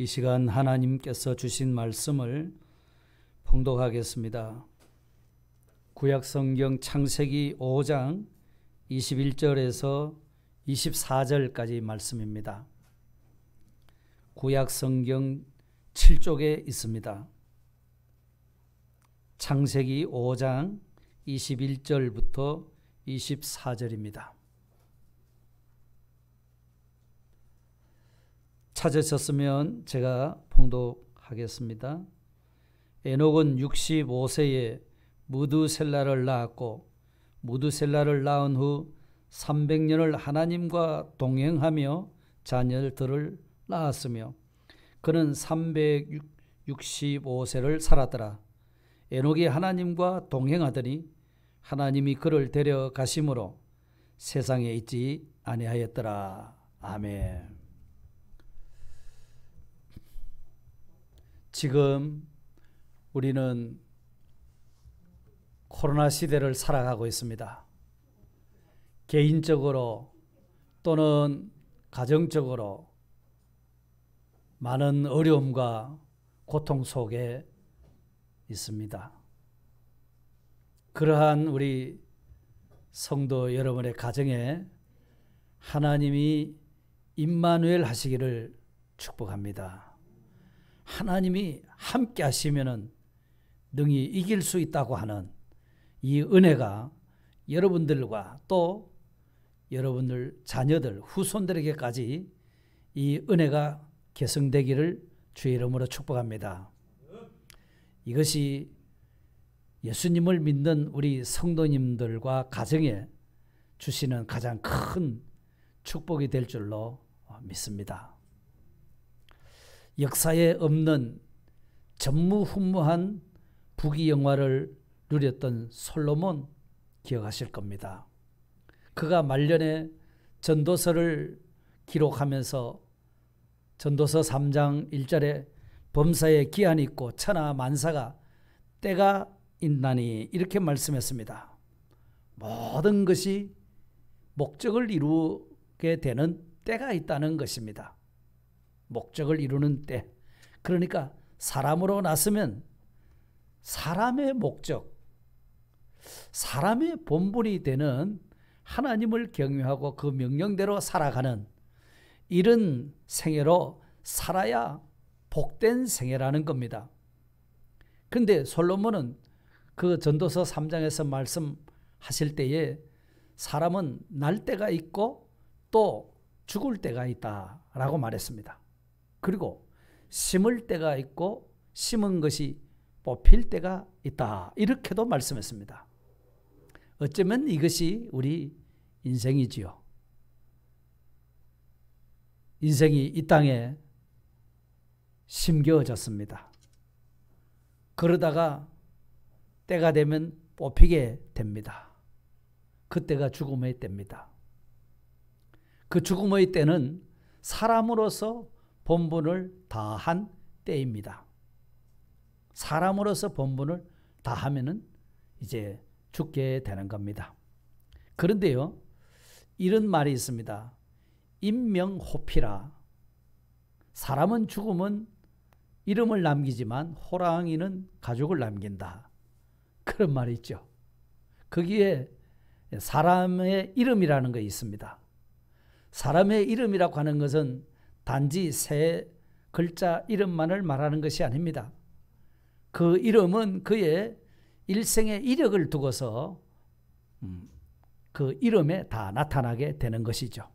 이 시간 하나님께서 주신 말씀을 봉독하겠습니다. 구약성경 창세기 5장 21절에서 24절까지 말씀입니다. 구약성경 7쪽에 있습니다. 창세기 5장 21절부터 24절입니다. 찾으셨으면 제가 봉독하겠습니다. 에녹은 65세에 무두셀라를 낳았고 무두셀라를 낳은 후 300년을 하나님과 동행하며 자녀들을 낳았으며 그는 365세를 살았더라. 에녹이 하나님과 동행하더니 하나님이 그를 데려가심으로 세상에 있지 아니하였더라. 아멘. 지금 우리는 코로나 시대를 살아가고 있습니다. 개인적으로 또는 가정적으로 많은 어려움과 고통 속에 있습니다. 그러한 우리 성도 여러분의 가정에 하나님이 임마누엘 하시기를 축복합니다. 하나님이 함께 하시면은 능히 이길 수 있다고 하는 이 은혜가 여러분들과 또 여러분들 자녀들 후손들에게까지 이 은혜가 계승되기를 주의 이름으로 축복합니다. 이것이 예수님을 믿는 우리 성도님들과 가정에 주시는 가장 큰 축복이 될 줄로 믿습니다. 역사에 없는 전무후무한 부귀영화를 누렸던 솔로몬 기억하실 겁니다. 그가 말년에 전도서를 기록하면서 전도서 3장 1절에 범사에 기한이 있고 천하 만사가 때가 있나니 이렇게 말씀했습니다. 모든 것이 목적을 이루게 되는 때가 있다는 것입니다. 목적을 이루는 때. 그러니까 사람으로 났으면 사람의 목적, 사람의 본분이 되는 하나님을 경외하고 그 명령대로 살아가는 이런 생애로 살아야 복된 생애라는 겁니다. 그런데 솔로몬은 그 전도서 3장에서 말씀하실 때에 사람은 날 때가 있고 또 죽을 때가 있다라고 말했습니다. 그리고 심을 때가 있고 심은 것이 뽑힐 때가 있다. 이렇게도 말씀했습니다. 어쩌면 이것이 우리 인생이지요. 인생이 이 땅에 심겨졌습니다. 그러다가 때가 되면 뽑히게 됩니다. 그때가 죽음의 때입니다. 그 죽음의 때는 사람으로서 본분을 다한 때입니다. 사람으로서 본분을 다하면은 이제 죽게 되는 겁니다. 그런데요, 이런 말이 있습니다. 인명호피라. 사람은 죽으면 이름을 남기지만 호랑이는 가족을 남긴다. 그런 말이 있죠. 거기에 사람의 이름이라는 것이 있습니다. 사람의 이름이라고 하는 것은 단지 세 글자 이름만을 말하는 것이 아닙니다. 그 이름은 그의 일생의 이력을 두고서 그 이름에 다 나타나게 되는 것이죠.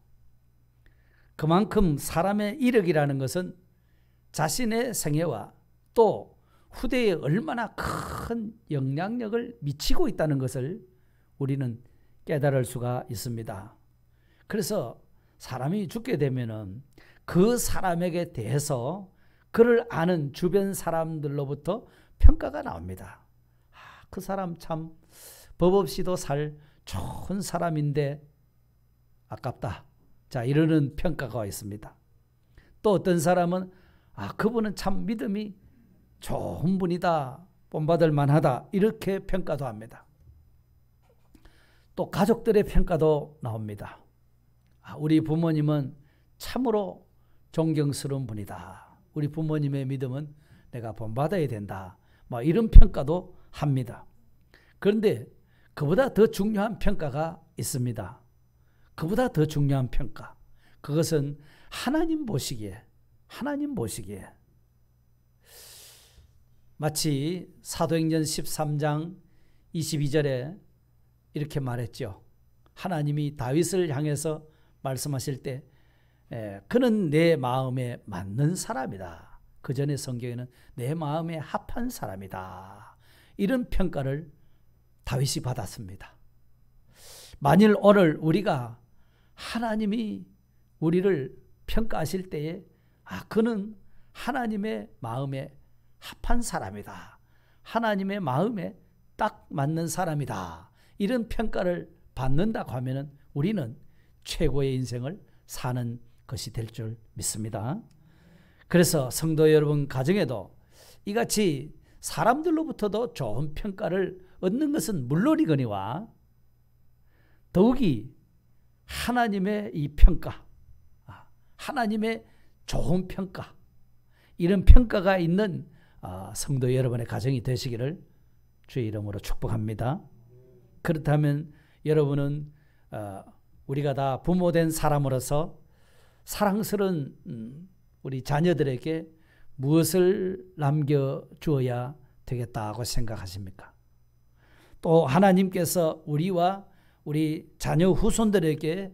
그만큼 사람의 이력이라는 것은 자신의 생애와 또 후대에 얼마나 큰 영향력을 미치고 있다는 것을 우리는 깨달을 수가 있습니다. 그래서 사람이 죽게 되면은 그 사람에게 대해서 그를 아는 주변 사람들로부터 평가가 나옵니다. 그 사람 참 법 없이도 살 좋은 사람인데 아깝다. 자, 이러는 평가가 있습니다. 또 어떤 사람은 그분은 참 믿음이 좋은 분이다. 본받을 만하다. 이렇게 평가도 합니다. 또 가족들의 평가도 나옵니다. 우리 부모님은 참으로 존경스러운 분이다. 우리 부모님의 믿음은 내가 본받아야 된다. 뭐 이런 평가도 합니다. 그런데 그보다 더 중요한 평가가 있습니다. 그보다 더 중요한 평가. 그것은 하나님 보시기에 마치 사도행전 13장 22절에 이렇게 말했죠. 하나님이 다윗을 향해서 말씀하실 때 그는 내 마음에 맞는 사람이다. 그 전에 성경에는 내 마음에 합한 사람이다. 이런 평가를 다윗이 받았습니다. 만일 오늘 우리가 하나님이 우리를 평가하실 때에 그는 하나님의 마음에 합한 사람이다. 하나님의 마음에 딱 맞는 사람이다. 이런 평가를 받는다고 하면 우리는 최고의 인생을 사는 것이 될 줄 믿습니다. 그래서 성도 여러분 가정에도 이같이 사람들로부터도 좋은 평가를 얻는 것은 물론이거니와 더욱이 하나님의 이 평가, 하나님의 좋은 평가, 이런 평가가 있는 성도 여러분의 가정이 되시기를 주의 이름으로 축복합니다. 그렇다면 여러분은 우리가 다 부모된 사람으로서 사랑스러운 우리 자녀들에게 무엇을 남겨주어야 되겠다고 생각하십니까? 또 하나님께서 우리와 우리 자녀 후손들에게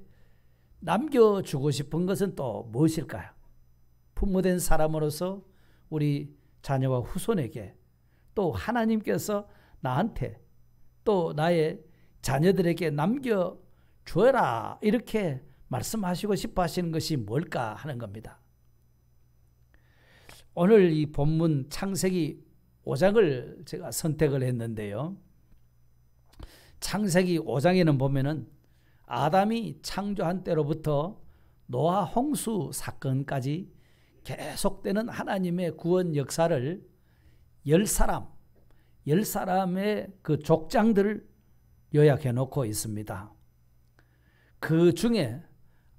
남겨주고 싶은 것은 또 무엇일까요? 부모된 사람으로서 우리 자녀와 후손에게 또 하나님께서 나한테 또 나의 자녀들에게 남겨주어라 이렇게 말씀하시고 싶어 하시는 것이 뭘까 하는 겁니다. 오늘 이 본문 창세기 5장을 제가 선택을 했는데요. 창세기 5장에는 보면은 아담이 창조한 때로부터 노아 홍수 사건까지 계속되는 하나님의 구원 역사를 10사람의 그 족장들을 요약해 놓고 있습니다. 그 중에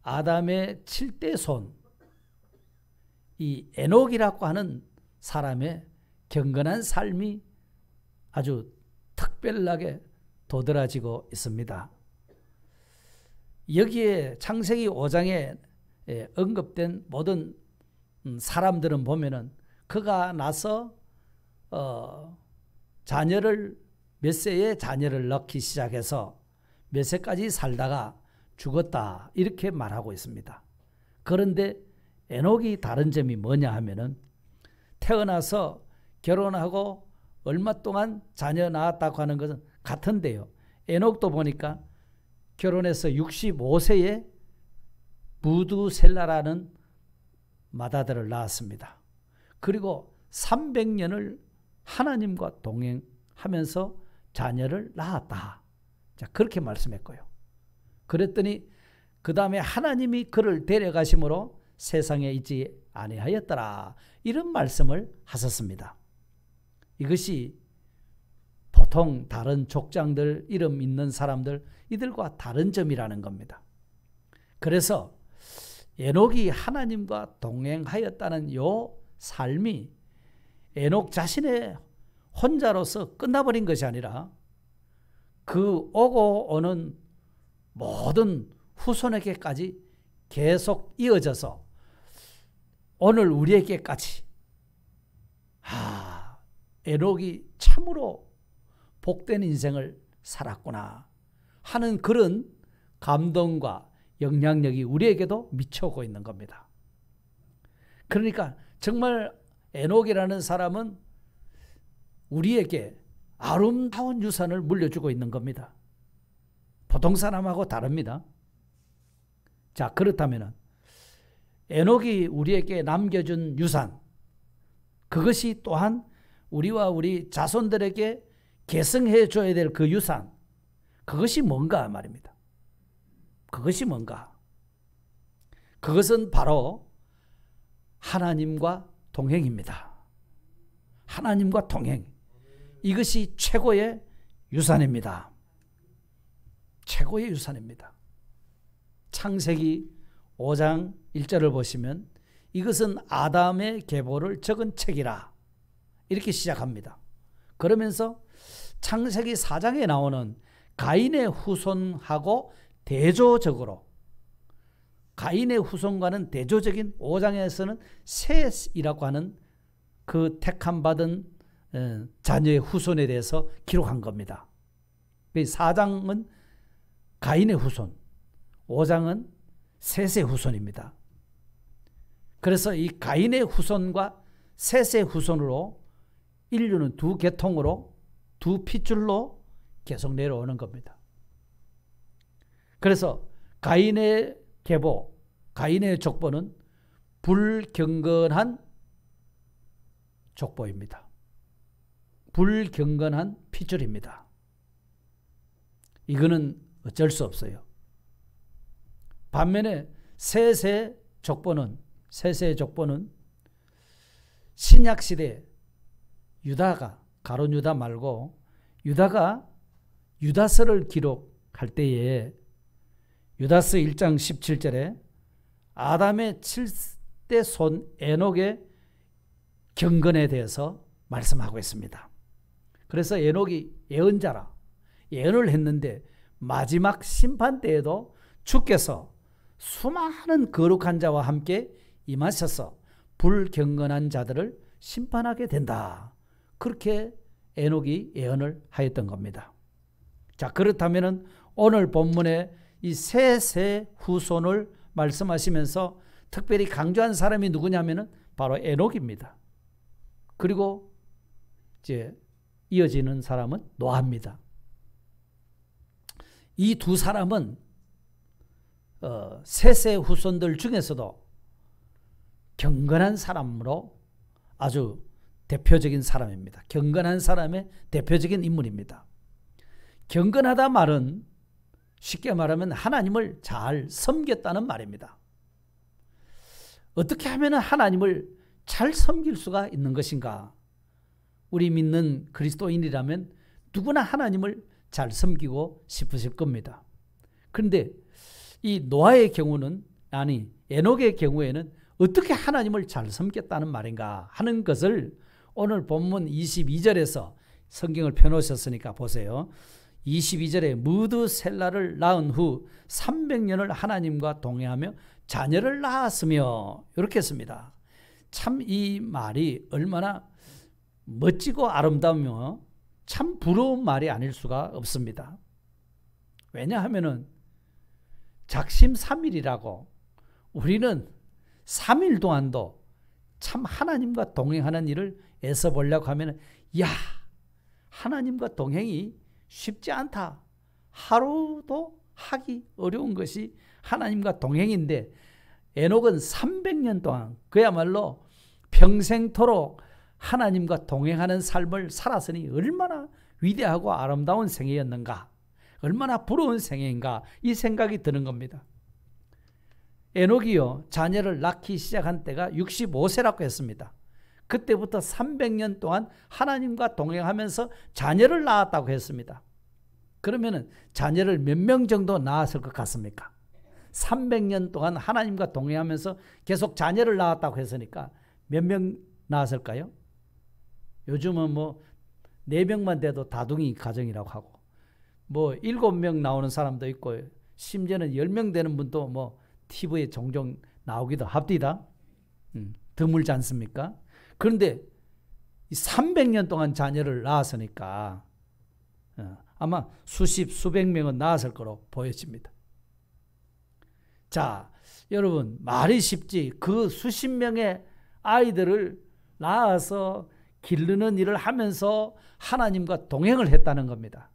아담의 7대 손, 이 에녹이라고 하는 사람의 경건한 삶이 아주 특별하게 도드라지고 있습니다. 여기에 창세기 5장에 언급된 모든 사람들은 보면은 그가 나서 자녀를 몇 세에 자녀를 낳기 시작해서 몇 세까지 살다가 죽었다 이렇게 말하고 있습니다. 그런데 에녹이 다른 점이 뭐냐 하면은 태어나서 결혼하고 얼마 동안 자녀 낳았다고 하는 것은 같은데요. 에녹도 보니까 결혼해서 65세에 무두셀라라는 맏아들을 낳았습니다. 그리고 300년을 하나님과 동행하면서 자녀를 낳았다. 자, 그렇게 말씀했고요. 그랬더니 그 다음에 하나님이 그를 데려가심으로 세상에 있지 아니하였더라. 이런 말씀을 하셨습니다. 이것이 보통 다른 족장들 이름 있는 사람들 이들과 다른 점이라는 겁니다. 그래서 에녹이 하나님과 동행하였다는 요 삶이 에녹 자신의 혼자로서 끝나버린 것이 아니라 그 오고 오는 모든 후손에게까지 계속 이어져서 오늘 우리에게까지 에녹이 참으로 복된 인생을 살았구나 하는 그런 감동과 영향력이 우리에게도 미쳐오고 있는 겁니다. 그러니까 정말 에녹이라는 사람은 우리에게 아름다운 유산을 물려주고 있는 겁니다. 보통 사람하고 다릅니다. 자, 그렇다면 에녹이 우리에게 남겨준 유산, 그것이 또한 우리와 우리 자손들에게 계승해 줘야 될 그 유산, 그것이 뭔가 말입니다. 그것이 뭔가? 그것은 바로 하나님과 동행입니다. 하나님과 동행. 이것이 최고의 유산입니다. 최고의 유산입니다. 창세기 5장 1절을 보시면 이것은 아담의 계보를 적은 책이라. 이렇게 시작합니다. 그러면서 창세기 4장에 나오는 가인의 후손하고 대조적으로, 가인의 후손과는 대조적인 5장에서는 셋이라고 하는 그 택함받은 자녀의 후손에 대해서 기록한 겁니다. 4장은 가인의 후손, 5장은 셋의 후손입니다. 그래서 이 가인의 후손과 셋의 후손으로 인류는 두 계통으로, 두 핏줄로 계속 내려오는 겁니다. 그래서 가인의 계보, 가인의 족보는 불경건한 족보입니다. 불경건한 핏줄입니다. 이거는 어쩔 수 없어요. 반면에 셋의 족보는 신약시대 유다가, 가룟 유다 말고 유다가 유다서를 기록할 때에 유다서 1장 17절에 아담의 7대 손 에녹의 경건에 대해서 말씀하고 있습니다. 그래서 에녹이 예언자라 예언을 했는데 마지막 심판 때에도 주께서 수많은 거룩한 자와 함께 임하셔서 불경건한 자들을 심판하게 된다. 그렇게 에녹이 예언을 하였던 겁니다. 자, 그렇다면 오늘 본문에 이 셋의 후손을 말씀하시면서 특별히 강조한 사람이 누구냐면은 바로 에녹입니다. 그리고 이제 이어지는 사람은 노아입니다. 이 두 사람은 셋의 후손들 중에서도 경건한 사람으로 아주 대표적인 사람입니다. 경건한 사람의 대표적인 인물입니다. 경건하다 말은 쉽게 말하면 하나님을 잘 섬겼다는 말입니다. 어떻게 하면 하나님을 잘 섬길 수가 있는 것인가? 우리 믿는 그리스도인이라면 누구나 하나님을 잘 섬기고 싶으실 겁니다. 그런데 이 노아의 경우는, 아니 에녹의 경우에는 어떻게 하나님을 잘 섬겼다는 말인가 하는 것을 오늘 본문 22절에서 성경을 펴놓으셨으니까 보세요. 22절에 무드셀라를 낳은 후 300년을 하나님과 동행하며 자녀를 낳았으며, 이렇게 했습니다. 참 이 말이 얼마나 멋지고 아름다우며 참 부러운 말이 아닐 수가 없습니다. 왜냐하면은 작심삼일이라고 우리는 3일 동안도 참 하나님과 동행하는 일을 애써 보려고 하면, 야, 하나님과 동행이 쉽지 않다. 하루도 하기 어려운 것이 하나님과 동행인데, 에녹은 300년 동안 그야말로 평생토록 하나님과 동행하는 삶을 살았으니 얼마나 위대하고 아름다운 생애였는가, 얼마나 부러운 생애인가, 이 생각이 드는 겁니다. 에녹이요, 자녀를 낳기 시작한 때가 65세라고 했습니다. 그때부터 300년 동안 하나님과 동행하면서 자녀를 낳았다고 했습니다. 그러면 자녀를 몇 명 정도 낳았을 것 같습니까? 300년 동안 하나님과 동행하면서 계속 자녀를 낳았다고 했으니까 몇 명 낳았을까요? 요즘은 뭐 4명만 돼도 다둥이 가정이라고 하고, 뭐 7명 나오는 사람도 있고, 심지어는 10명 되는 분도 뭐 TV에 종종 나오기도 합디다. 드물지 않습니까? 그런데 300년 동안 자녀를 낳았으니까 아마 수백 명은 낳았을 거로 보여집니다. 자, 여러분, 말이 쉽지 그 수십 명의 아이들을 낳아서 기르는 일을 하면서 하나님과 동행을 했다는 겁니다.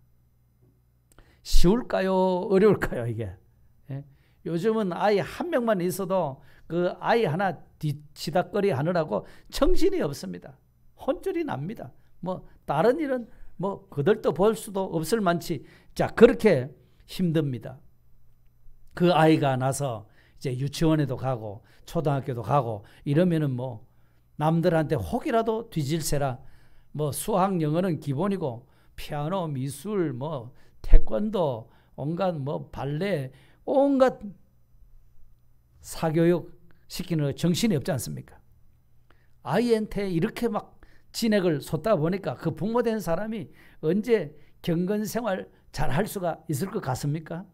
쉬울까요? 어려울까요? 이게? 요즘은 아이 한 명만 있어도 그 아이 하나 뒤치다거리 하느라고 정신이 없습니다. 혼쭐이 납니다. 뭐 다른 일은 뭐 거들떠 볼 수도 없을 만치, 자, 그렇게 힘듭니다. 그 아이가 나서 이제 유치원에도 가고 초등학교도 가고 이러면은 뭐 남들한테 혹이라도 뒤질세라, 뭐 수학 영어는 기본이고 피아노 미술 뭐 태권도 온갖 뭐 발레 온갖 사교육 시키는 정신이 없지 않습니까? 아이한테 이렇게 막 진액을 쏟다 보니까 그 부모 된 사람이 언제 경건 생활 잘 할 수가 있을 것 같습니까?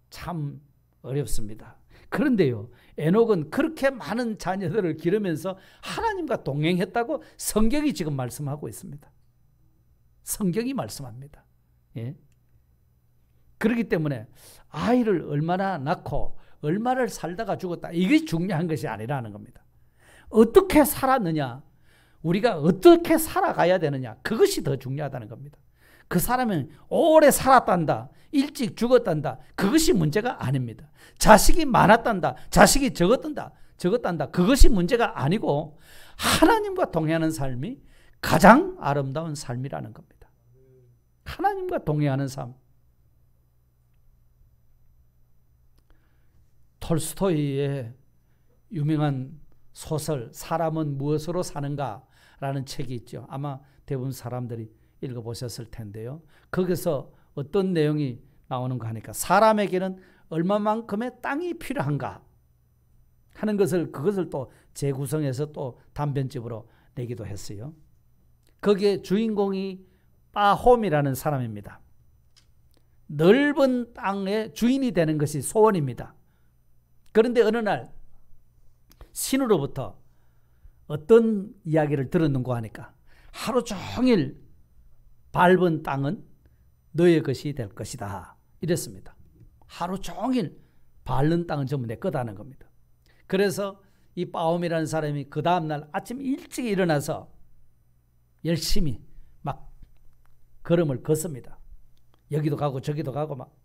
참 어렵습니다. 그런데요, 에녹은 그렇게 많은 자녀들을 기르면서 하나님과 동행했다고 성경이 지금 말씀하고 있습니다. 성경이 말씀합니다. 예? 그렇기 때문에 아이를 얼마나 낳고 얼마를 살다가 죽었다, 이게 중요한 것이 아니라는 겁니다. 어떻게 살았느냐, 우리가 어떻게 살아가야 되느냐, 그것이 더 중요하다는 겁니다. 그 사람은 오래 살았단다, 일찍 죽었단다, 그것이 문제가 아닙니다. 자식이 많았단다, 자식이 적었단다, 그것이 문제가 아니고 하나님과 동행하는 삶이 가장 아름다운 삶이라는 겁니다. 하나님과 동행하는 삶. 톨스토이의 유명한 소설 사람은 무엇으로 사는가라는 책이 있죠. 아마 대부분 사람들이 읽어보셨을 텐데요. 거기서 어떤 내용이 나오는가 하니까 사람에게는 얼마만큼의 땅이 필요한가 하는 그것을 또 재구성해서 또 단편집으로 내기도 했어요. 거기에 주인공이 빠홈이라는 사람입니다. 넓은 땅의 주인이 되는 것이 소원입니다. 그런데 어느 날 신으로부터 어떤 이야기를 들었는가 하니까 하루 종일 밟은 땅은 너의 것이 될 것이다, 이랬습니다. 하루 종일 밟는 땅은 전부 내 거다는 겁니다. 그래서 이 빠옴이라는 사람이 그 다음날 아침 일찍 일어나서 열심히 막 걸음을 걷습니다. 여기도 가고 저기도 가고 막.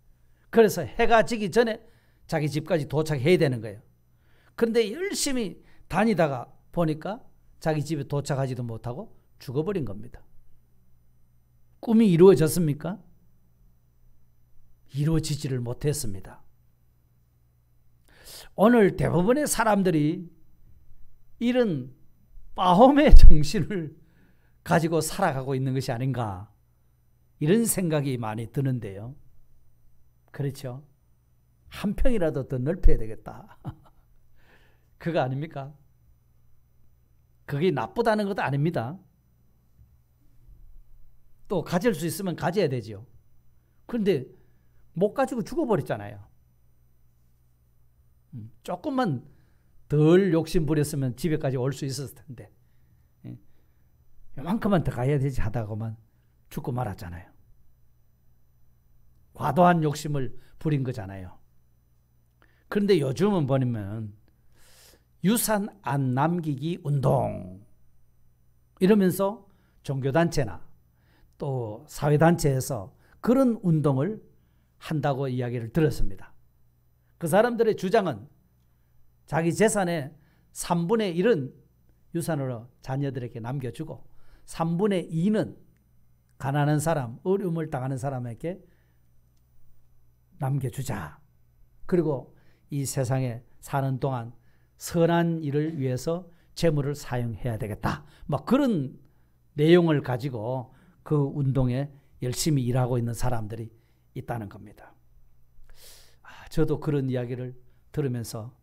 그래서 해가 지기 전에 자기 집까지 도착해야 되는 거예요. 그런데 열심히 다니다가 보니까 자기 집에 도착하지도 못하고 죽어버린 겁니다. 꿈이 이루어졌습니까? 이루어지지를 못했습니다. 오늘 대부분의 사람들이 이런 빠홈의 정신을 가지고 살아가고 있는 것이 아닌가, 이런 생각이 많이 드는데요. 그렇죠? 한 평이라도 더 넓혀야 되겠다. 그거 아닙니까? 그게 나쁘다는 것도 아닙니다. 또 가질 수 있으면 가져야 되죠. 그런데 못 가지고 죽어버렸잖아요. 조금만 덜 욕심 부렸으면 집에까지 올 수 있었을 텐데, 요만큼만 더 가야 되지 하다가만 죽고 말았잖아요. 과도한 욕심을 부린 거잖아요. 그런데 요즘은 보면 유산 안 남기기 운동 이러면서 종교단체나 또 사회단체에서 그런 운동을 한다고 이야기를 들었습니다. 그 사람들의 주장은 자기 재산의 3분의 1은 유산으로 자녀들에게 남겨주고 3분의 2는 가난한 사람, 어려움을 당하는 사람에게 남겨주자. 그리고 이 세상에 사는 동안 선한 일을 위해서 재물을 사용해야 되겠다. 막 그런 내용을 가지고 그 운동에 열심히 일하고 있는 사람들이 있다는 겁니다. 저도 그런 이야기를 들으면서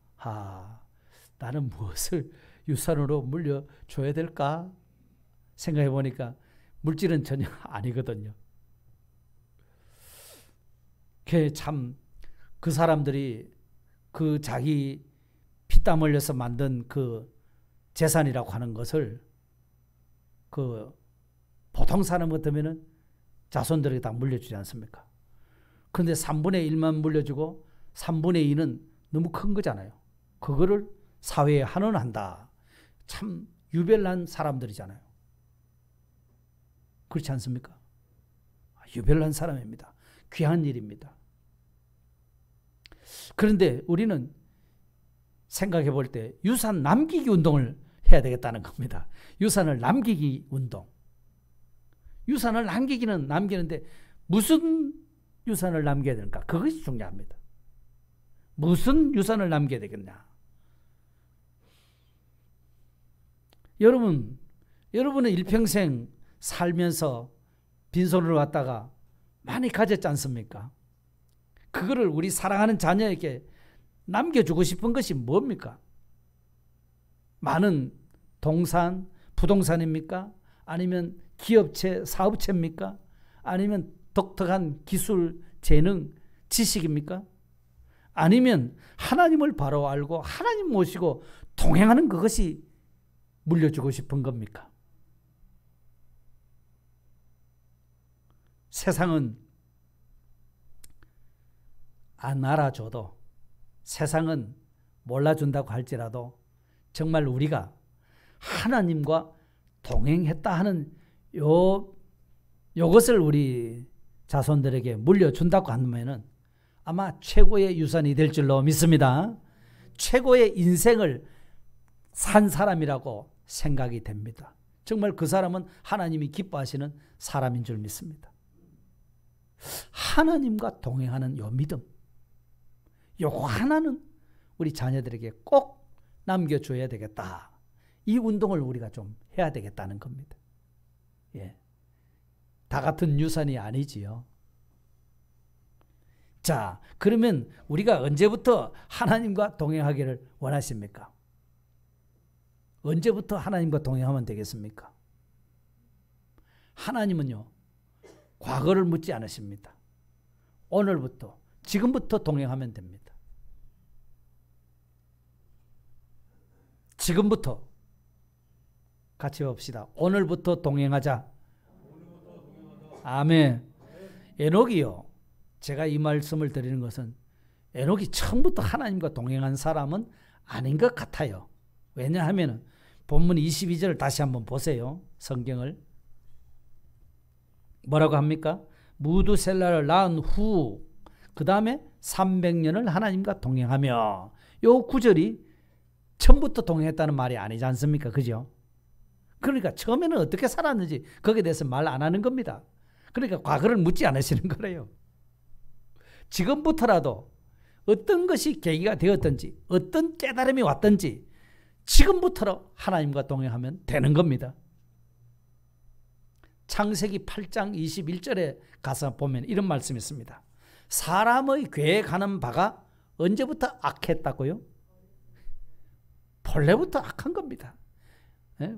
나는 무엇을 유산으로 물려줘야 될까 생각해 보니까 물질은 전혀 아니거든요. 참 그 사람들이 그 자기 피땀 흘려서 만든 그 재산이라고 하는 것을 그 보통 사람 같으면은 자손들에게 다 물려주지 않습니까? 그런데 3분의 1만 물려주고 3분의 2는 너무 큰 거잖아요. 그거를 사회에 환원한다. 참 유별난 사람들이잖아요. 그렇지 않습니까? 유별난 사람입니다. 귀한 일입니다. 그런데 우리는 생각해 볼 때 유산 남기기 운동을 해야 되겠다는 겁니다. 유산을 남기기 운동. 유산을 남기기는 남기는데 무슨 유산을 남겨야 되는가? 그것이 중요합니다. 무슨 유산을 남겨야 되겠냐? 여러분은 일평생 살면서 빈손으로 왔다가 많이 가졌지 않습니까? 그거를 우리 사랑하는 자녀에게 남겨주고 싶은 것이 뭡니까? 많은 동산, 부동산입니까? 아니면 기업체, 사업체입니까? 아니면 독특한 기술, 재능, 지식입니까? 아니면 하나님을 바로 알고 하나님 모시고 동행하는 그것이 물려주고 싶은 겁니까? 세상은 안 알아줘도, 세상은 몰라준다고 할지라도 정말 우리가 하나님과 동행했다 하는 요것을 우리 자손들에게 물려준다고 하면은 아마 최고의 유산이 될 줄로 믿습니다. 최고의 인생을 산 사람이라고 생각이 됩니다. 정말 그 사람은 하나님이 기뻐하시는 사람인 줄 믿습니다. 하나님과 동행하는 요 믿음, 요거 하나는 우리 자녀들에게 꼭 남겨줘야 되겠다. 이 운동을 우리가 좀 해야 되겠다는 겁니다. 예. 다 같은 유산이 아니지요. 자, 그러면 우리가 언제부터 하나님과 동행하기를 원하십니까? 언제부터 하나님과 동행하면 되겠습니까? 하나님은요, 과거를 묻지 않으십니다. 오늘부터, 지금부터 동행하면 됩니다. 지금부터 같이 봅시다. 오늘부터 동행하자. 아멘. 에녹이요, 제가 이 말씀을 드리는 것은 에녹이 처음부터 하나님과 동행한 사람은 아닌 것 같아요. 왜냐하면 본문 22절 다시 한번 보세요. 성경을. 뭐라고 합니까? 무두셀라를 낳은 후 그 다음에 300년을 하나님과 동행하며, 요 구절이 처음부터 동행했다는 말이 아니지 않습니까? 그죠? 그러니까 처음에는 어떻게 살았는지 거기에 대해서 말 안 하는 겁니다. 그러니까 과거를 묻지 않으시는 거래요. 지금부터라도 어떤 것이 계기가 되었든지 어떤 깨달음이 왔든지 지금부터 하나님과 동행하면 되는 겁니다. 창세기 8장 21절에 가서 보면 이런 말씀이 있습니다. 사람의 계획하는 바가 언제부터 악했다고요? 본래부터 악한 겁니다.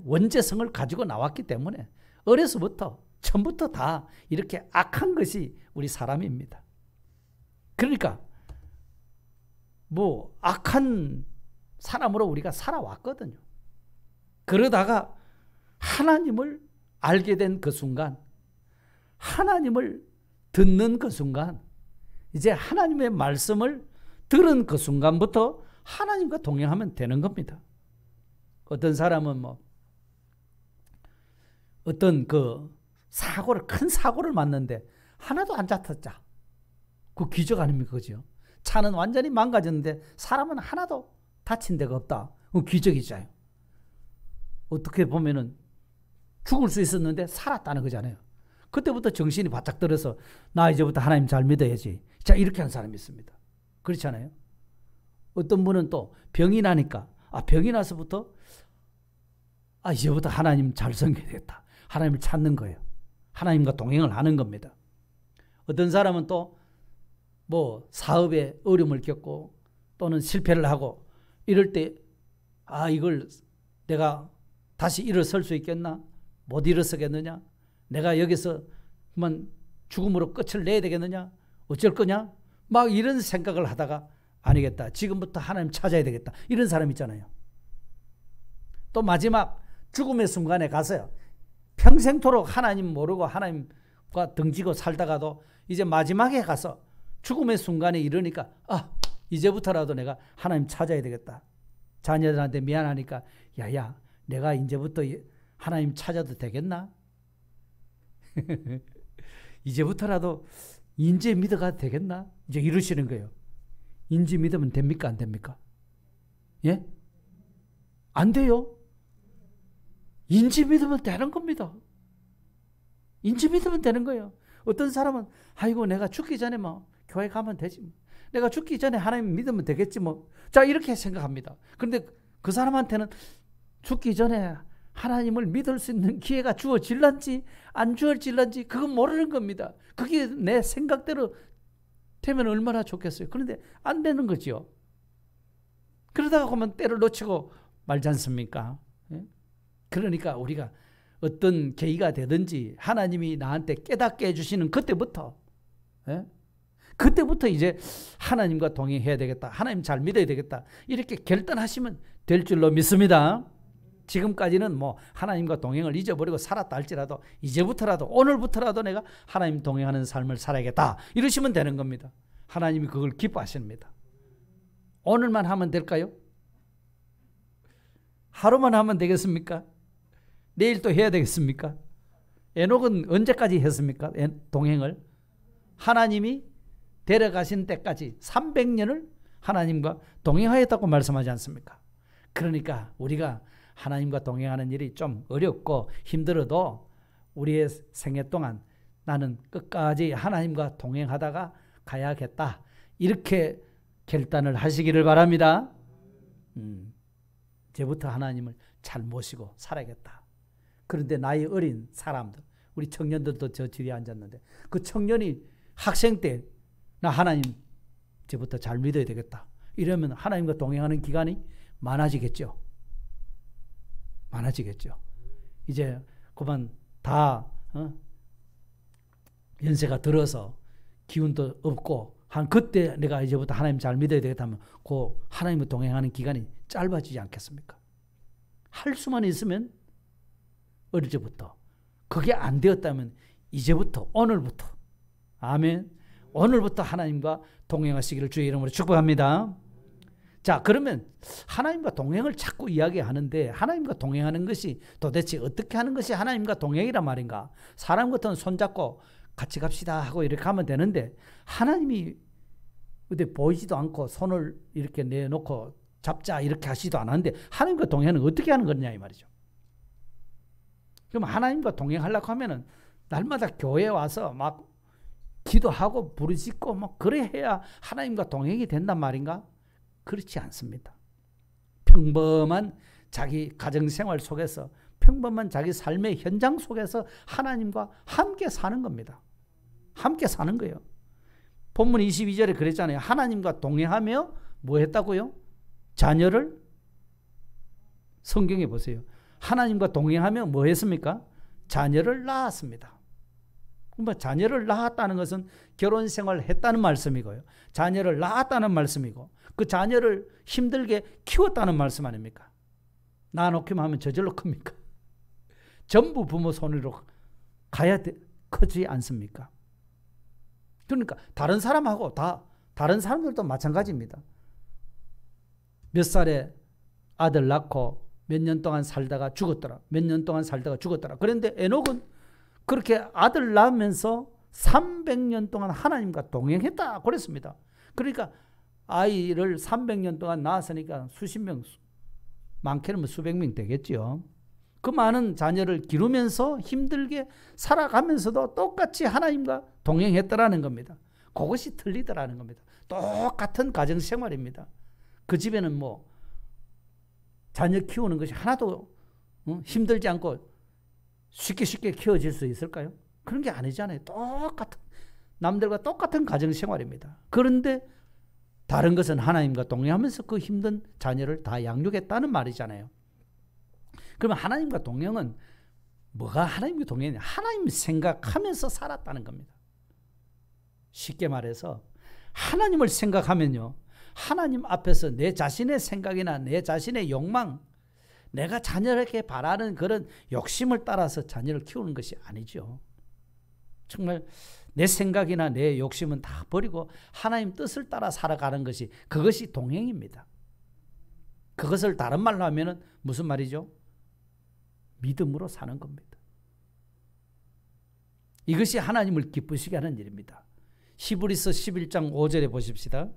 원죄성을 가지고 나왔기 때문에 어려서부터 처음부터 다 이렇게 악한 것이 우리 사람입니다. 그러니까 뭐 악한 사람으로 우리가 살아왔거든요. 그러다가 하나님을 알게 된 그 순간, 하나님을 듣는 그 순간, 이제 하나님의 말씀을 들은 그 순간부터 하나님과 동행하면 되는 겁니다. 어떤 사람은 뭐 어떤 그 큰 사고를 맞는데 하나도 안 다쳤자. 그 기적 아닙니까? 그죠? 차는 완전히 망가졌는데 사람은 하나도 다친 데가 없다. 그 기적이잖아요. 어떻게 보면은 죽을 수 있었는데 살았다는 거잖아요. 그때부터 정신이 바짝 들어서 나 이제부터 하나님 잘 믿어야지. 자, 이렇게 한 사람이 있습니다. 그렇잖아요. 어떤 분은 또 병이 나니까, 병이 나서부터 이제부터 하나님 잘 섬겨야 되겠다. 하나님을 찾는 거예요. 하나님과 동행을 하는 겁니다. 어떤 사람은 또 뭐 사업에 어려움을 겪고 또는 실패를 하고 이럴 때 이걸 내가 다시 일어설 수 있겠나? 못 일어서겠느냐? 내가 여기서 그만 죽음으로 끝을 내야 되겠느냐? 어쩔 거냐? 막 이런 생각을 하다가 아니겠다. 지금부터 하나님 찾아야 되겠다. 이런 사람 있잖아요. 또 마지막 죽음의 순간에 가서요. 평생토록 하나님 모르고 하나님과 등지고 살다가도 이제 마지막에 가서 죽음의 순간에 이르니까 이제부터라도 내가 하나님 찾아야 되겠다. 자녀들한테 미안하니까 야야 내가 이제부터 하나님 찾아도 되겠나? 이제부터라도 인지 믿어가도 되겠나? 이제 이러시는 거예요. 인지 믿으면 됩니까? 안 됩니까? 예? 안 돼요. 인지 믿으면 되는 겁니다. 인지 믿으면 되는 거예요. 어떤 사람은 아이고 내가 죽기 전에 뭐 교회 가면 되지 뭐. 내가 죽기 전에 하나님 믿으면 되겠지 뭐. 자 이렇게 생각합니다. 그런데 그 사람한테는 죽기 전에 하나님을 믿을 수 있는 기회가 주어질런지 안 주어질런지 그건 모르는 겁니다. 그게 내 생각대로 되면 얼마나 좋겠어요. 그런데 안 되는 거죠. 그러다가 보면 때를 놓치고 말지 않습니까? 예? 그러니까 우리가 어떤 계기가 되든지 하나님이 나한테 깨닫게 해주시는 그때부터, 예? 그때부터 이제 하나님과 동행해야 되겠다. 하나님 잘 믿어야 되겠다. 이렇게 결단하시면 될 줄로 믿습니다. 지금까지는 뭐 하나님과 동행을 잊어버리고 살았다 할지라도 이제부터라도 오늘부터라도 내가 하나님 동행하는 삶을 살아야겠다. 이러시면 되는 겁니다. 하나님이 그걸 기뻐하십니다. 오늘만 하면 될까요? 하루만 하면 되겠습니까? 내일 또 해야 되겠습니까? 에녹은 언제까지 했습니까? 동행을. 하나님이 데려가신 때까지 300년을 하나님과 동행하였다고 말씀하지 않습니까? 그러니까 우리가 하나님과 동행하는 일이 좀 어렵고 힘들어도 우리의 생애 동안 나는 끝까지 하나님과 동행하다가 가야겠다. 이렇게 결단을 하시기를 바랍니다. 이제부터 하나님을 잘 모시고 살아야겠다. 그런데 나이 어린 사람들, 우리 청년들도 저 뒤에 앉았는데 그 청년이 학생 때 나 하나님 이제부터 잘 믿어야 되겠다. 이러면 하나님과 동행하는 기간이 많아지겠죠. 많아지겠죠. 이제 그만 다 연세가 들어서 기운도 없고 한 그때 내가 이제부터 하나님 잘 믿어야 되겠다 하면 그 하나님과 동행하는 기간이 짧아지지 않겠습니까? 할 수만 있으면 어릴 때부터, 그게 안 되었다면 이제부터, 오늘부터, 아멘, 오늘부터 하나님과 동행하시기를 주의 이름으로 축복합니다. 자, 그러면 하나님과 동행을 자꾸 이야기하는데 하나님과 동행하는 것이 도대체 어떻게 하는 것이 하나님과 동행이란 말인가? 사람 같은 손잡고 같이 갑시다 하고 이렇게 하면 되는데 하나님이 어디 보이지도 않고 손을 이렇게 내놓고 잡자 이렇게 하시지도 않았는데 하나님과 동행은 어떻게 하는 거냐 이 말이죠. 그럼 하나님과 동행하려고 하면은 날마다 교회에 와서 막 기도하고 부르짖고 뭐 그래 해야 하나님과 동행이 된단 말인가? 그렇지 않습니다. 평범한 자기 가정생활 속에서, 평범한 자기 삶의 현장 속에서 하나님과 함께 사는 겁니다. 함께 사는 거예요. 본문 22절에 그랬잖아요. 하나님과 동행하며 뭐 했다고요? 자녀를, 성경에 보세요. 하나님과 동행하며 뭐 했습니까? 자녀를 낳았습니다. 자녀를 낳았다는 것은 결혼 생활을 했다는 말씀이고요. 자녀를 낳았다는 말씀이고 그 자녀를 힘들게 키웠다는 말씀 아닙니까? 낳아놓기만 하면 저절로 큽니까? 전부 부모 손으로 가야 크지 않습니까? 그러니까 다른 사람하고 다른 사람들도 마찬가지입니다. 몇 살에 아들 낳고 몇 년 동안 살다가 죽었더라. 몇 년 동안 살다가 죽었더라. 그런데 에녹은 그렇게 아들 낳으면서 300년 동안 하나님과 동행했다 그랬습니다. 그러니까 아이를 300년 동안 낳았으니까 수십 명, 많게는 수백 명 되겠죠. 그 많은 자녀를 기르면서 힘들게 살아가면서도 똑같이 하나님과 동행했더라는 겁니다. 그것이 틀리더라는 겁니다. 똑같은 가정생활입니다. 그 집에는 뭐 자녀 키우는 것이 하나도 힘들지 않고 쉽게 키워질 수 있을까요? 그런 게 아니잖아요. 남들과 똑같은 가정생활입니다. 그런데 다른 것은 하나님과 동행하면서 그 힘든 자녀를 다 양육했다는 말이잖아요. 그러면 하나님과 동행은 뭐가 하나님과 동행이냐? 하나님 생각하면서 살았다는 겁니다. 쉽게 말해서 하나님을 생각하면요, 하나님 앞에서 내 자신의 생각이나 내 자신의 욕망, 내가 자녀에게 바라는 그런 욕심을 따라서 자녀를 키우는 것이 아니죠. 정말 내 생각이나 내 욕심은 다 버리고 하나님 뜻을 따라 살아가는 것이, 그것이 동행입니다. 그것을 다른 말로 하면 무슨 말이죠? 믿음으로 사는 겁니다. 이것이 하나님을 기쁘시게 하는 일입니다. 히브리서 11장 5절에 보십시다.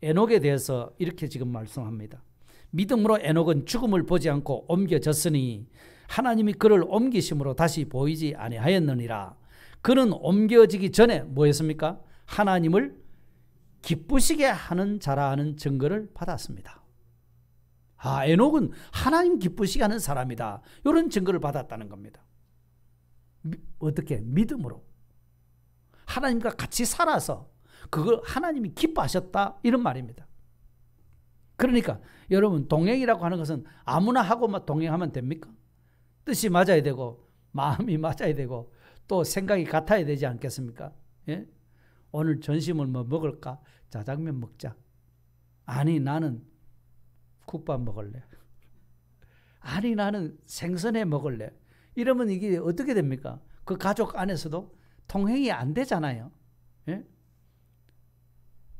에녹에 대해서 이렇게 지금 말씀합니다. 믿음으로 에녹은 죽음을 보지 않고 옮겨졌으니 하나님이 그를 옮기심으로 다시 보이지 아니하였느니라. 그는 옮겨지기 전에 뭐 했습니까? 하나님을 기쁘시게 하는 자라 하는 증거를 받았습니다. 에녹은 하나님 기쁘시게 하는 사람이다. 이런 증거를 받았다는 겁니다. 어떻게? 믿음으로. 하나님과 같이 살아서 그걸 하나님이 기뻐하셨다 이런 말입니다. 그러니까 여러분 동행이라고 하는 것은 아무나 하고만 동행하면 됩니까? 뜻이 맞아야 되고 마음이 맞아야 되고 또 생각이 같아야 되지 않겠습니까? 예? 오늘 점심을 뭐 먹을까? 짜장면 먹자. 아니 나는 국밥 먹을래. 아니 나는 생선회 먹을래. 이러면 이게 어떻게 됩니까? 그 가족 안에서도 통행이 안 되잖아요. 예?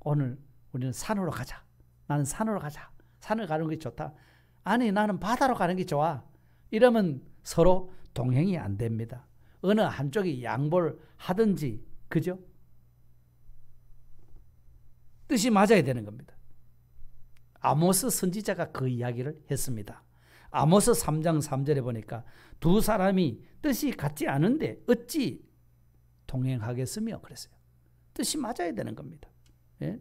오늘 우리는 산으로 가자. 나는 산으로 가자. 산을 가는 게 좋다. 아니 나는 바다로 가는 게 좋아. 이러면 서로 동행이 안 됩니다. 어느 한쪽이 양보를 하든지 그죠? 뜻이 맞아야 되는 겁니다. 아모스 선지자가 그 이야기를 했습니다. 아모스 3장 3절에 보니까 두 사람이 뜻이 같지 않은데 어찌 동행하겠으며 그랬어요. 뜻이 맞아야 되는 겁니다. 예?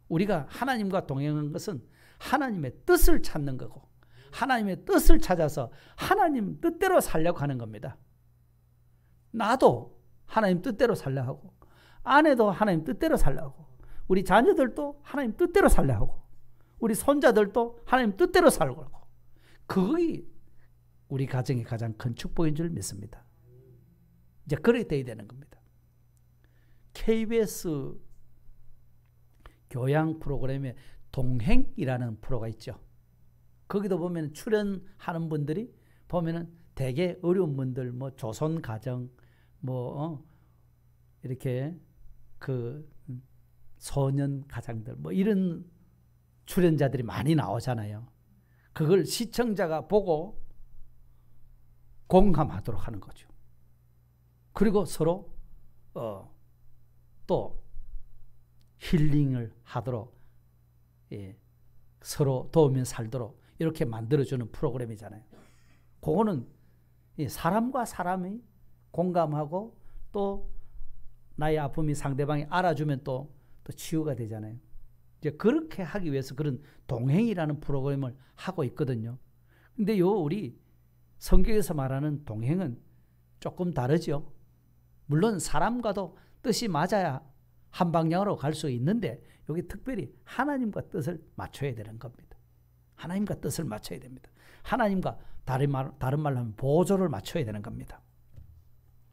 우리가 하나님과 동행하는 것은 하나님의 뜻을 찾는 거고 하나님의 뜻을 찾아서 하나님 뜻대로 살려고 하는 겁니다. 나도 하나님 뜻대로 살려고 하고 아내도 하나님 뜻대로 살려고 하고 우리 자녀들도 하나님 뜻대로 살려고 하고 우리 손자들도 하나님 뜻대로 살려고 하고 그게 우리 가정의 가장 큰 축복인 줄 믿습니다. 이제 그렇게 돼야 되는 겁니다. KBS 교양 프로그램에 동행이라는 프로가 있죠. 거기도 보면 출연하는 분들이 보면은 되게 어려운 분들, 뭐 조선 가정, 뭐 이렇게 그 소년 가장들, 뭐 이런 출연자들이 많이 나오잖아요. 그걸 시청자가 보고 공감하도록 하는 거죠. 그리고 서로 또 힐링을 하도록 서로 도우며 살도록 이렇게 만들어주는 프로그램이잖아요. 그거는 사람과 사람이 공감하고 또 나의 아픔이 상대방이 알아주면 또 치유가 되잖아요. 이제 그렇게 하기 위해서 그런 동행이라는 프로그램을 하고 있거든요. 근데 우리 성경에서 말하는 동행은 조금 다르죠. 물론 사람과도 뜻이 맞아야 한 방향으로 갈 수 있는데 여기 특별히 하나님과 뜻을 맞춰야 되는 겁니다. 하나님과 뜻을 맞춰야 됩니다. 하나님과 다른 말로 하면 보조를 맞춰야 되는 겁니다.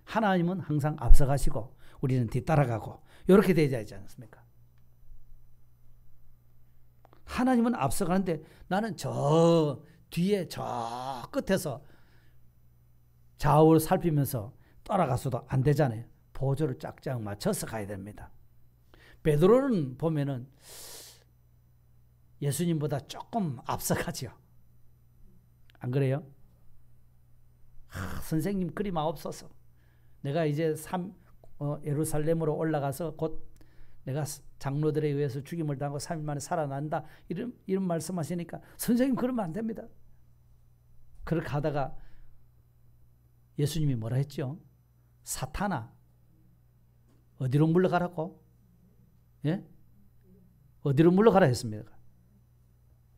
하나님은 항상 앞서가시고 우리는 뒤따라가고 이렇게 되지 않습니까? 하나님은 앞서가는데 나는 저 뒤에 저 끝에서 좌우를 살피면서 따라가서도 안 되잖아요. 보조를 짝짝 맞춰서 가야 됩니다. 베드로는 보면은 예수님보다 조금 앞서가죠. 안 그래요? 선생님 그리 마옵소서. 내가 이제 예루살렘으로 올라가서 곧 내가 장로들에 의해서 죽임을 당하고 3일 만에 살아난다. 이런 말씀하시니까 선생님 그러면 안 됩니다. 그렇게 하다가 예수님이 뭐라 했죠? 사탄아 어디로 물러가라고? 예? 어디로 물러가라 했습니까?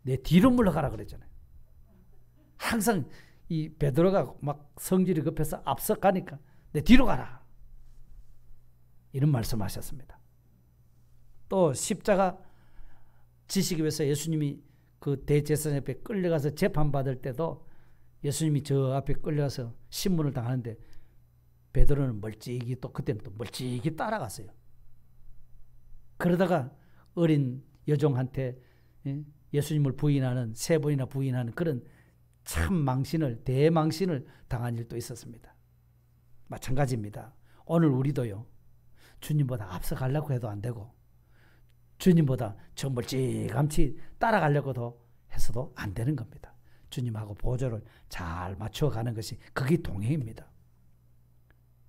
내 뒤로 물러가라 그랬잖아요. 항상 이 베드로가 막 성질이 급해서 앞서 가니까 내 뒤로 가라. 이런 말씀하셨습니다. 또 십자가 지시기 위해서 예수님이 그 대제사장 앞에 끌려가서 재판받을 때도 예수님이 저 앞에 끌려가서 신문을 당하는데 베드로는 멀찍이 또 그때는 또 멀찍이 따라갔어요. 그러다가 어린 여종한테 예수님을 부인하는 세 번이나 부인하는 그런 참 대망신을 당한 일도 있었습니다. 마찬가지입니다. 오늘 우리도요. 주님보다 앞서가려고 해도 안 되고 주님보다 저 멀찌감치 따라가려고도 해서도 안 되는 겁니다. 주님하고 보조를 잘 맞춰가는 것이 그게 동행입니다.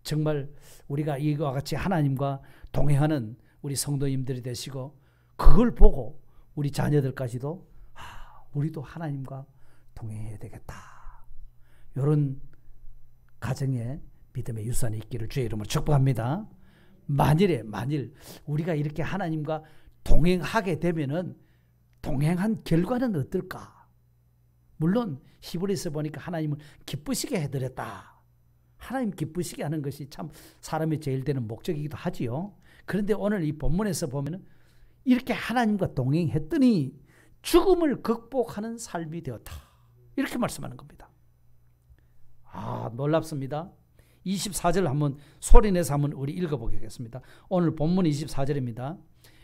정말 우리가 이와 같이 하나님과 동행하는 우리 성도님들이 되시고 그걸 보고 우리 자녀들까지도 우리도 하나님과 동행해야 되겠다. 이런 가정에 믿음의 유산이 있기를 주의 이름으로 축복합니다. 만일 우리가 이렇게 하나님과 동행하게 되면은 동행한 결과는 어떨까? 물론 히브리서 보니까 하나님을 기쁘시게 해드렸다. 하나님 기쁘시게 하는 것이 참 사람의 제일 되는 목적이기도 하지요. 그런데 오늘 이 본문에서 보면은 이렇게 하나님과 동행했더니 죽음을 극복하는 삶이 되었다. 이렇게 말씀하는 겁니다. 놀랍습니다. 24절 한번 소리내서 한번 우리 읽어보겠습니다. 오늘 본문 24절입니다.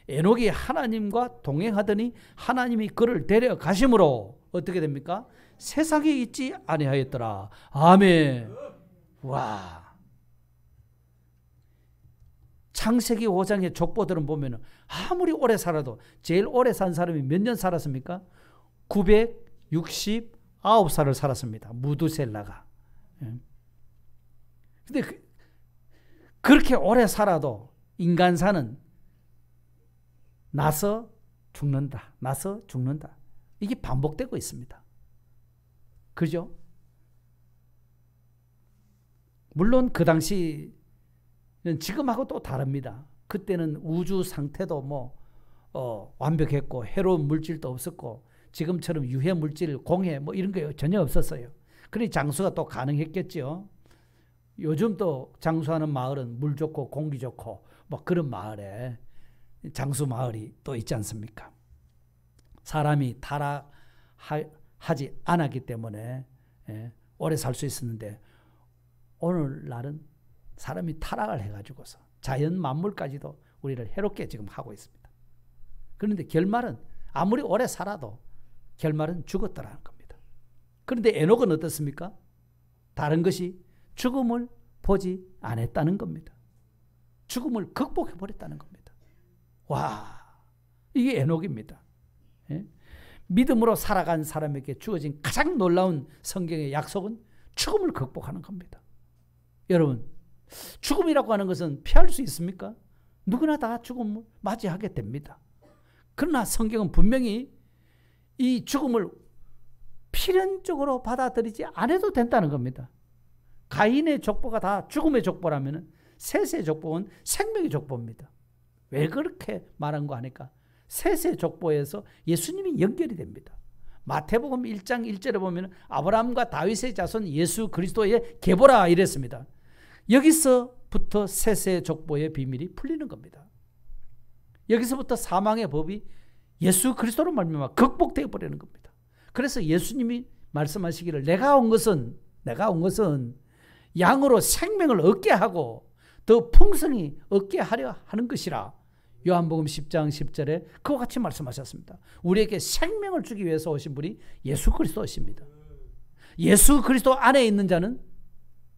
에녹이 하나님과 동행하더니 하나님이 그를 데려가심으로 어떻게 됩니까? 세상에 있지 아니하였더라. 아멘. 와. 창세기 5장의 족보들은 보면 아무리 오래 살아도 제일 오래 산 사람이 몇 년 살았습니까? 969살을 살았습니다. 무두셀라가. 근데 그렇게 오래 살아도 인간사는 나서 죽는다. 나서 죽는다. 이게 반복되고 있습니다. 그죠? 물론 그 당시는 지금하고 또 다릅니다. 그때는 우주 상태도 완벽했고 해로운 물질도 없었고 지금처럼 유해 물질, 공해 이런 게 전혀 없었어요. 그러니 장수가 또 가능했겠죠. 요즘 또 장수하는 마을은 물 좋고 공기 좋고 그런 마을에 장수 마을이 또 있지 않습니까? 사람이 타락하지 않았기 때문에 오래 살 수 있었는데 오늘날은 사람이 타락을 해가지고서 자연 만물까지도 우리를 해롭게 지금 하고 있습니다. 그런데 결말은 아무리 오래 살아도 결말은 죽었더라는 겁니다. 그런데 에녹은 어떻습니까? 다른 것이 죽음을 보지 않았다는 겁니다. 죽음을 극복해버렸다는 겁니다. 와, 이게 에녹입니다. 믿음으로 살아간 사람에게 주어진 가장 놀라운 성경의 약속은 죽음을 극복하는 겁니다. 여러분, 죽음이라고 하는 것은 피할 수 있습니까? 누구나 다 죽음을 맞이하게 됩니다. 그러나 성경은 분명히 이 죽음을 필연적으로 받아들이지 않아도 된다는 겁니다. 가인의 족보가 다 죽음의 족보라면 셋의 족보는 생명의 족보입니다. 왜 그렇게 말한 거 아니까? 셋의 족보에서 예수님이 연결이 됩니다. 마태복음 1장 1절에 보면 아브라함과 다윗의 자손 예수 그리스도의 계보라 이랬습니다. 여기서부터 셋의 족보의 비밀이 풀리는 겁니다. 여기서부터 사망의 법이 예수 그리스도로 말미암아 극복되어 버리는 겁니다. 그래서 예수님이 말씀하시기를 내가 온 것은 양으로 생명을 얻게 하고 더 풍성히 얻게 하려 하는 것이라. 요한복음 10장 10절에 그와 같이 말씀하셨습니다. 우리에게 생명을 주기 위해서 오신 분이 예수 그리스도이십니다. 예수 그리스도 안에 있는 자는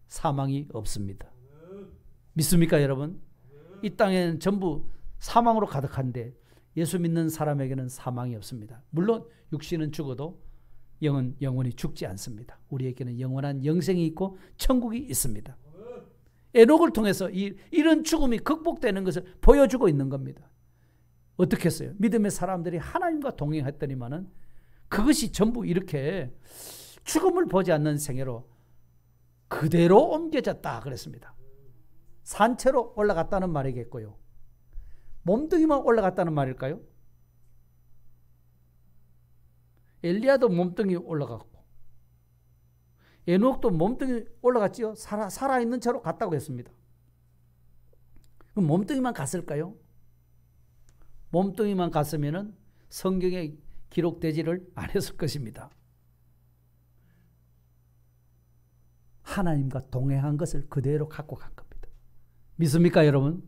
사망이 없습니다. 믿습니까, 여러분? 이 땅에는 전부 사망으로 가득한데 예수 믿는 사람에게는 사망이 없습니다. 물론 육신은 죽어도 영은 영원히 죽지 않습니다. 우리에게는 영원한 영생이 있고 천국이 있습니다. 에녹을 통해서 이런 죽음이 극복되는 것을 보여주고 있는 겁니다. 어떻게 했어요? 믿음의 사람들이 하나님과 동행했더니만은 그것이 전부 이렇게 죽음을 보지 않는 생애로 그대로 옮겨졌다 그랬습니다. 산채로 올라갔다는 말이겠고요. 몸뚱이만 올라갔다는 말일까요? 엘리야도 몸뚱이 올라갔고 에녹도 몸뚱이 올라갔지요. 살아있는 채로 갔다고 했습니다. 그럼 몸뚱이만 갔을까요? 몸뚱이만 갔으면 성경에 기록되지를 않았을 것입니다. 하나님과 동행한 것을 그대로 갖고 간 겁니다. 믿습니까, 여러분?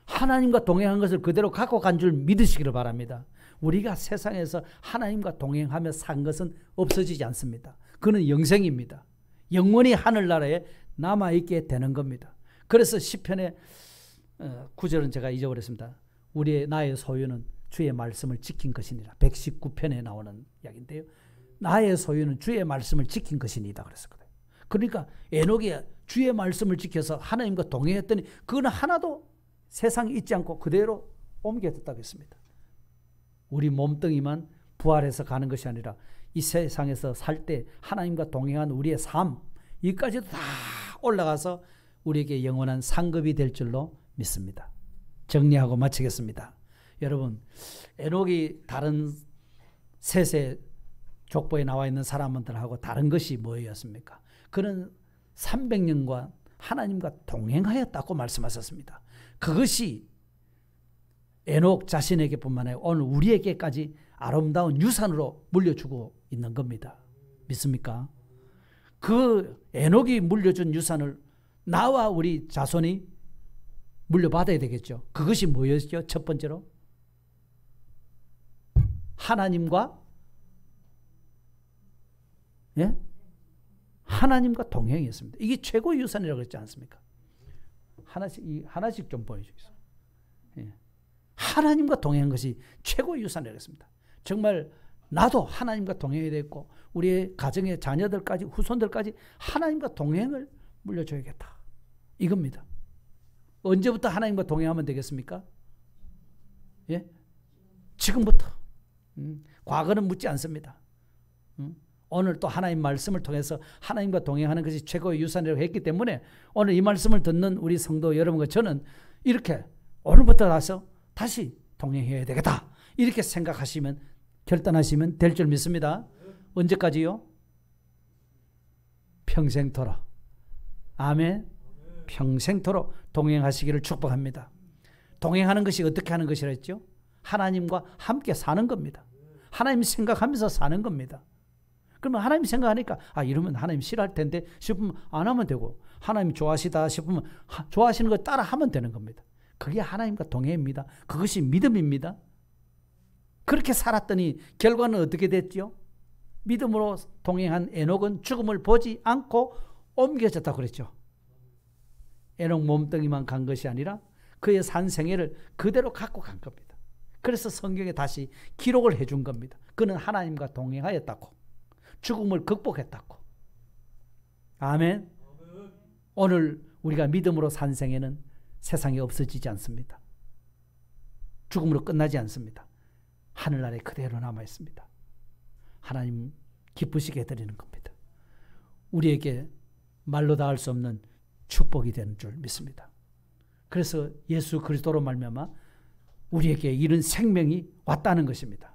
하나님과 동행한 것을 그대로 갖고 간 줄 믿으시기를 바랍니다. 우리가 세상에서 하나님과 동행하며 산 것은 없어지지 않습니다. 그는 영생입니다. 영원히 하늘나라에 남아있게 되는 겁니다. 그래서 시편의 9절은 제가 잊어버렸습니다. 나의 소유는 주의 말씀을 지킨 것이니라. 119편에 나오는 이야기인데요. 나의 소유는 주의 말씀을 지킨 것이니다 그랬었거든요. 그러니까 에녹이 주의 말씀을 지켜서 하나님과 동행했더니 그건 하나도 세상에 있지 않고 그대로 옮겨졌다고 했습니다. 우리 몸뚱이만 부활해서 가는 것이 아니라 이 세상에서 살 때 하나님과 동행한 우리의 삶, 이까지도 다 올라가서 우리에게 영원한 상급이 될 줄로 믿습니다. 정리하고 마치겠습니다. 여러분, 에녹이 다른 셋의 족보에 나와 있는 사람들하고 다른 것이 뭐였습니까? 그는 300년간 하나님과 동행하였다고 말씀하셨습니다. 그것이 에녹 자신에게뿐만 아니라 오늘 우리에게까지 아름다운 유산으로 물려주고 있는 겁니다. 믿습니까? 그 에녹이 물려준 유산을 나와 우리 자손이 물려받아야 되겠죠. 그것이 뭐였죠? 첫 번째로 하나님과 하나님과 동행이었습니다. 이게 최고의 유산이라고 했지 않습니까? 하나씩 좀 보여주겠습니다. 하나님과 동행한 것이 최고의 유산이라고 했습니다. 정말 나도 하나님과 동행해야 되고 우리의 가정의 자녀들까지 후손들까지 하나님과 동행을 물려줘야겠다. 이겁니다. 언제부터 하나님과 동행하면 되겠습니까? 지금부터. 과거는 묻지 않습니다. 오늘 또 하나님 말씀을 통해서 하나님과 동행하는 것이 최고의 유산이라고 했기 때문에 오늘 이 말씀을 듣는 우리 성도 여러분과 저는 이렇게 오늘부터 나서 다시 동행해야 되겠다. 이렇게 생각하시면 결단하시면 될 줄 믿습니다. 언제까지요? 평생토록. 아멘. 평생토록 동행하시기를 축복합니다. 동행하는 것이 어떻게 하는 것이라 했죠? 하나님과 함께 사는 겁니다. 하나님 생각하면서 사는 겁니다. 그러면 하나님 생각하니까 이러면 하나님 싫어할 텐데 싶으면 안 하면 되고 하나님 좋아하시다 싶으면 좋아하시는 거 따라 하면 되는 겁니다. 그게 하나님과 동행입니다. 그것이 믿음입니다. 그렇게 살았더니 결과는 어떻게 됐죠? 믿음으로 동행한 에녹은 죽음을 보지 않고 옮겨졌다고 그랬죠. 에녹 몸뚱이만 간 것이 아니라 그의 산 생애를 그대로 갖고 간 겁니다. 그래서 성경에 다시 기록을 해준 겁니다. 그는 하나님과 동행하였다고. 죽음을 극복했다고. 아멘. 오늘 우리가 믿음으로 산 생애는 세상에 없어지지 않습니다. 죽음으로 끝나지 않습니다. 하늘나라에 그대로 남아 있습니다. 하나님 기쁘시게 해드리는 겁니다. 우리에게 말로 다 할 수 없는 축복이 되는 줄 믿습니다. 그래서 예수 그리스도로 말미암아 우리에게 이런 생명이 왔다는 것입니다.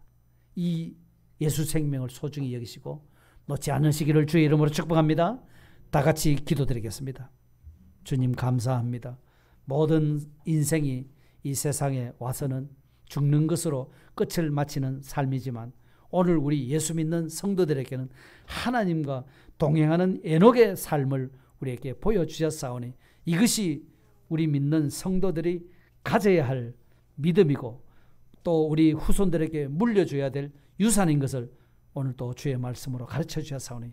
이 예수 생명을 소중히 여기시고 놓지 않으시기를 주의 이름으로 축복합니다. 다 같이 기도드리겠습니다. 주님 감사합니다. 모든 인생이 이 세상에 와서는 죽는 것으로 끝을 마치는 삶이지만 오늘 우리 예수 믿는 성도들에게는 하나님과 동행하는 에녹의 삶을 우리에게 보여주셨사오니 이것이 우리 믿는 성도들이 가져야 할 믿음이고 또 우리 후손들에게 물려줘야 될 유산인 것을 오늘 또 주의 말씀으로 가르쳐 주셨사오니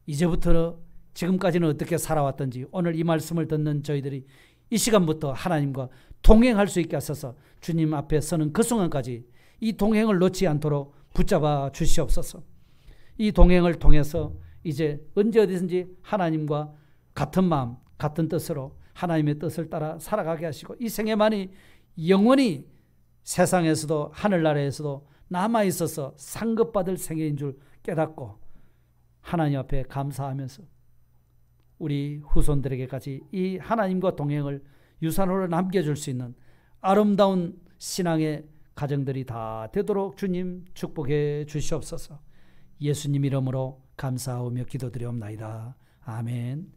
이제부터 지금까지는 어떻게 살아왔던지 오늘 이 말씀을 듣는 저희들이 이 시간부터 하나님과 동행할 수 있게 하셔서 주님 앞에 서는 그 순간까지 이 동행을 놓지 않도록 붙잡아 주시옵소서. 이 동행을 통해서 이제 언제 어디든지 하나님과 같은 마음 같은 뜻으로 하나님의 뜻을 따라 살아가게 하시고 이 생애만이 영원히 세상에서도 하늘나라에서도 남아있어서 상급받을 생애인 줄 깨닫고 하나님 앞에 감사하면서 우리 후손들에게까지 이 하나님과 동행을 유산으로 남겨줄 수 있는 아름다운 신앙의 가정들이 다 되도록 주님 축복해 주시옵소서. 예수님 이름으로 감사하며 기도드리옵나이다. 아멘.